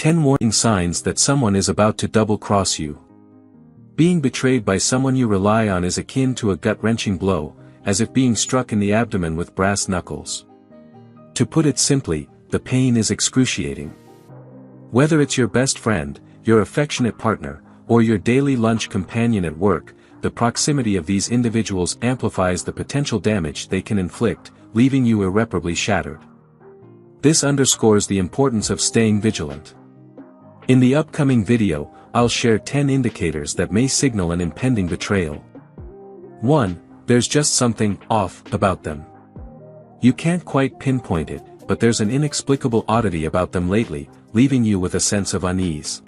10 warning signs that someone is about to double-cross you. Being betrayed by someone you rely on is akin to a gut-wrenching blow, as if being struck in the abdomen with brass knuckles. To put it simply, the pain is excruciating. Whether it's your best friend, your affectionate partner, or your daily lunch companion at work, the proximity of these individuals amplifies the potential damage they can inflict, leaving you irreparably shattered. This underscores the importance of staying vigilant. In the upcoming video, I'll share 10 indicators that may signal an impending betrayal. 1. There's just something off about them. You can't quite pinpoint it, but there's an inexplicable oddity about them lately, leaving you with a sense of unease.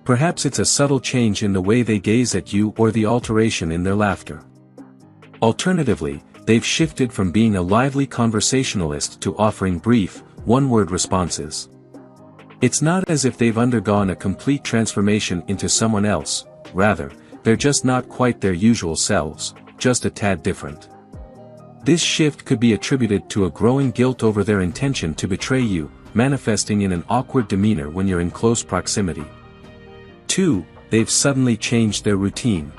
Perhaps it's a subtle change in the way they gaze at you or the alteration in their laughter. Alternatively, they've shifted from being a lively conversationalist to offering brief, one-word responses. It's not as if they've undergone a complete transformation into someone else, rather, they're just not quite their usual selves, just a tad different. This shift could be attributed to a growing guilt over their intention to betray you, manifesting in an awkward demeanor when you're in close proximity. 2. They've suddenly changed their routine.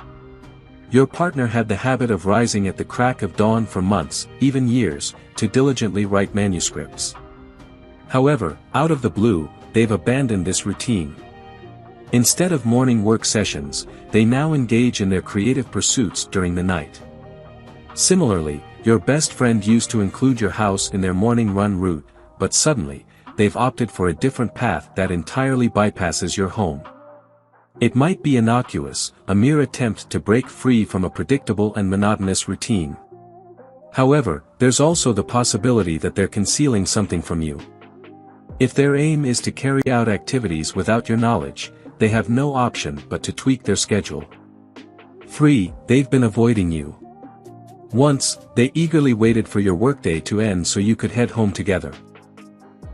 Your partner had the habit of rising at the crack of dawn for months, even years, to diligently write manuscripts. However, out of the blue, they've abandoned this routine. Instead of morning work sessions, they now engage in their creative pursuits during the night. Similarly, your best friend used to include your house in their morning run route, but suddenly, they've opted for a different path that entirely bypasses your home. It might be innocuous, a mere attempt to break free from a predictable and monotonous routine. However, there's also the possibility that they're concealing something from you. If their aim is to carry out activities without your knowledge, they have no option but to tweak their schedule. 3. They've been avoiding you. Once, they eagerly waited for your workday to end so you could head home together.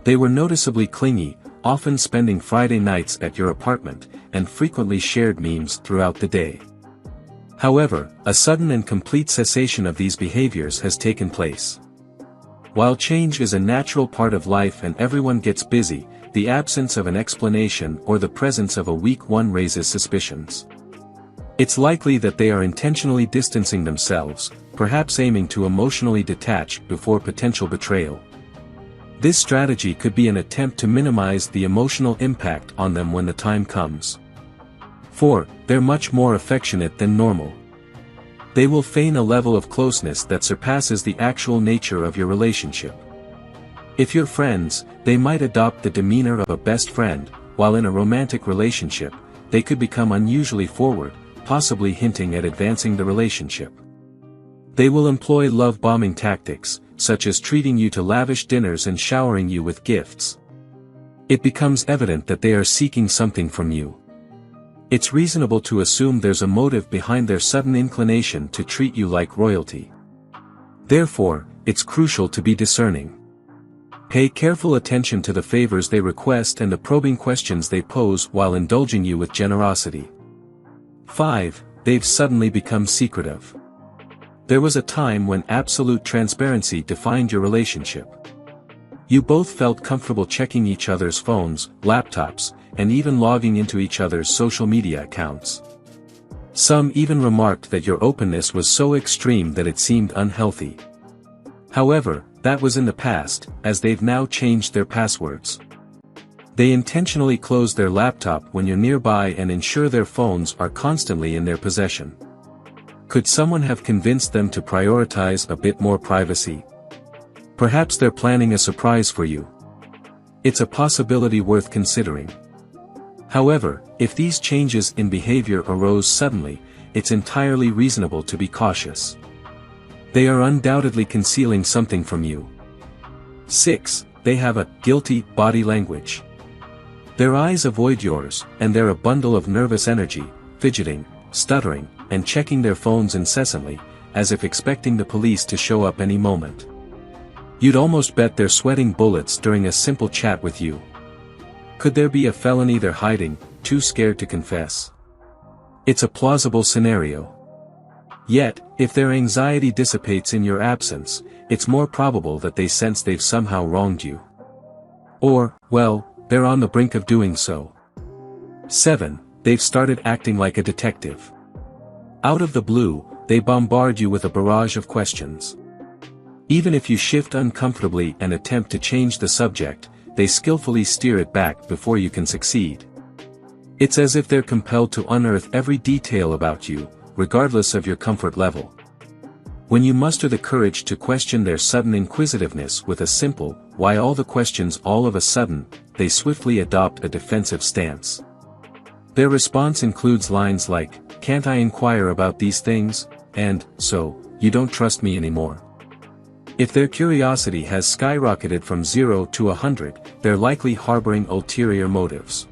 They were noticeably clingy, often spending Friday nights at your apartment, and frequently shared memes throughout the day. However, a sudden and complete cessation of these behaviors has taken place. While change is a natural part of life and everyone gets busy, the absence of an explanation or the presence of a weak one raises suspicions. It's likely that they are intentionally distancing themselves, perhaps aiming to emotionally detach before potential betrayal. This strategy could be an attempt to minimize the emotional impact on them when the time comes. 4. They're much more affectionate than normal. They will feign a level of closeness that surpasses the actual nature of your relationship. If you're friends, they might adopt the demeanor of a best friend, while in a romantic relationship, they could become unusually forward, possibly hinting at advancing the relationship. They will employ love-bombing tactics, such as treating you to lavish dinners and showering you with gifts. It becomes evident that they are seeking something from you. It's reasonable to assume there's a motive behind their sudden inclination to treat you like royalty. Therefore, it's crucial to be discerning. Pay careful attention to the favors they request and the probing questions they pose while indulging you with generosity. 5. They've suddenly become secretive. There was a time when absolute transparency defined your relationship. You both felt comfortable checking each other's phones, laptops, and even logging into each other's social media accounts. Some even remarked that your openness was so extreme that it seemed unhealthy. However, that was in the past, as they've now changed their passwords. They intentionally close their laptop when you're nearby and ensure their phones are constantly in their possession. Could someone have convinced them to prioritize a bit more privacy? Perhaps they're planning a surprise for you. It's a possibility worth considering. However, if these changes in behavior arose suddenly, it's entirely reasonable to be cautious. They are undoubtedly concealing something from you. 6. They have a guilty body language. Their eyes avoid yours, and they're a bundle of nervous energy, fidgeting, stuttering, and checking their phones incessantly, as if expecting the police to show up any moment. You'd almost bet they're sweating bullets during a simple chat with you. Could there be a felony they're hiding, too scared to confess? It's a plausible scenario. Yet, if their anxiety dissipates in your absence, it's more probable that they sense they've somehow wronged you. Or, well, they're on the brink of doing so. 7. They've started acting like a detective. Out of the blue, they bombard you with a barrage of questions. Even if you shift uncomfortably and attempt to change the subject, they skillfully steer it back before you can succeed. It's as if they're compelled to unearth every detail about you, regardless of your comfort level. When you muster the courage to question their sudden inquisitiveness with a simple, "Why all the questions all of a sudden?" they swiftly adopt a defensive stance. Their response includes lines like, "Can't I inquire about these things?" and, "So, you don't trust me anymore?" If their curiosity has skyrocketed from 0 to 100, they're likely harboring ulterior motives.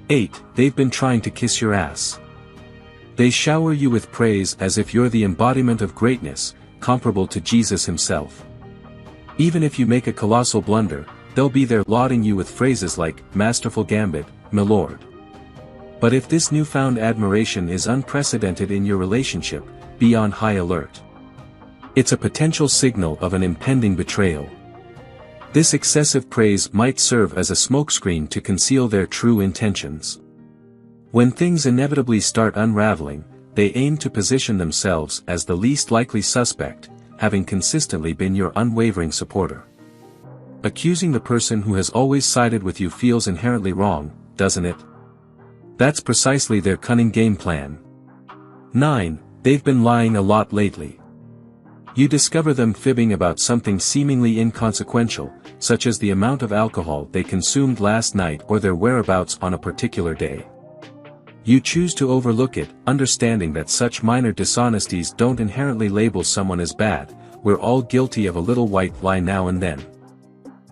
8. They've been trying to kiss your ass. They shower you with praise as if you're the embodiment of greatness, comparable to Jesus himself. Even if you make a colossal blunder, they'll be there lauding you with phrases like, "Masterful gambit, my lord." But if this newfound admiration is unprecedented in your relationship, be on high alert. It's a potential signal of an impending betrayal. This excessive praise might serve as a smokescreen to conceal their true intentions. When things inevitably start unraveling, they aim to position themselves as the least likely suspect, having consistently been your unwavering supporter. Accusing the person who has always sided with you feels inherently wrong, doesn't it? That's precisely their cunning game plan. 9. They've been lying a lot lately. You discover them fibbing about something seemingly inconsequential, such as the amount of alcohol they consumed last night or their whereabouts on a particular day. You choose to overlook it, understanding that such minor dishonesties don't inherently label someone as bad. We're all guilty of a little white lie now and then.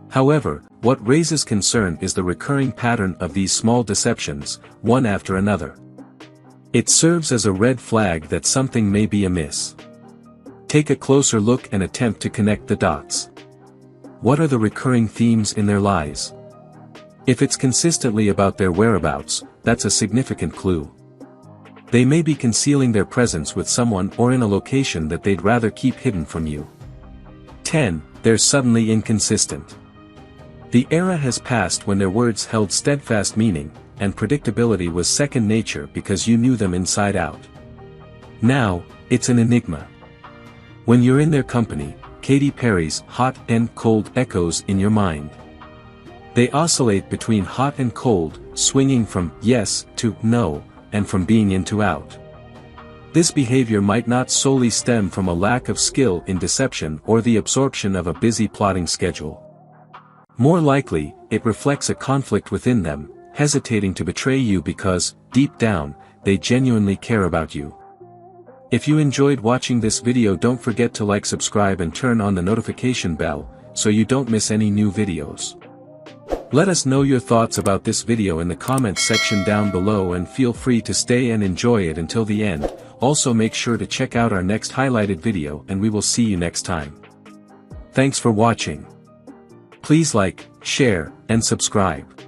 However, what raises concern is the recurring pattern of these small deceptions, one after another. It serves as a red flag that something may be amiss. Take a closer look and attempt to connect the dots. What are the recurring themes in their lies? If it's consistently about their whereabouts, that's a significant clue. They may be concealing their presence with someone or in a location that they'd rather keep hidden from you. 10. They're suddenly inconsistent. The era has passed when their words held steadfast meaning, and predictability was second nature because you knew them inside out. Now, it's an enigma. When you're in their company, Katy Perry's hot and cold echoes in your mind. They oscillate between hot and cold, swinging from yes to no, and from being in to out. This behavior might not solely stem from a lack of skill in deception or the absorption of a busy plotting schedule. More likely, it reflects a conflict within them, hesitating to betray you because, deep down, they genuinely care about you. If you enjoyed watching this video, don't forget to like, subscribe and turn on the notification bell, so you don't miss any new videos. Let us know your thoughts about this video in the comments section down below, and feel free to stay and enjoy it until the end. Also make sure to check out our next highlighted video, and we will see you next time. Thanks for watching. Please like, share, and subscribe.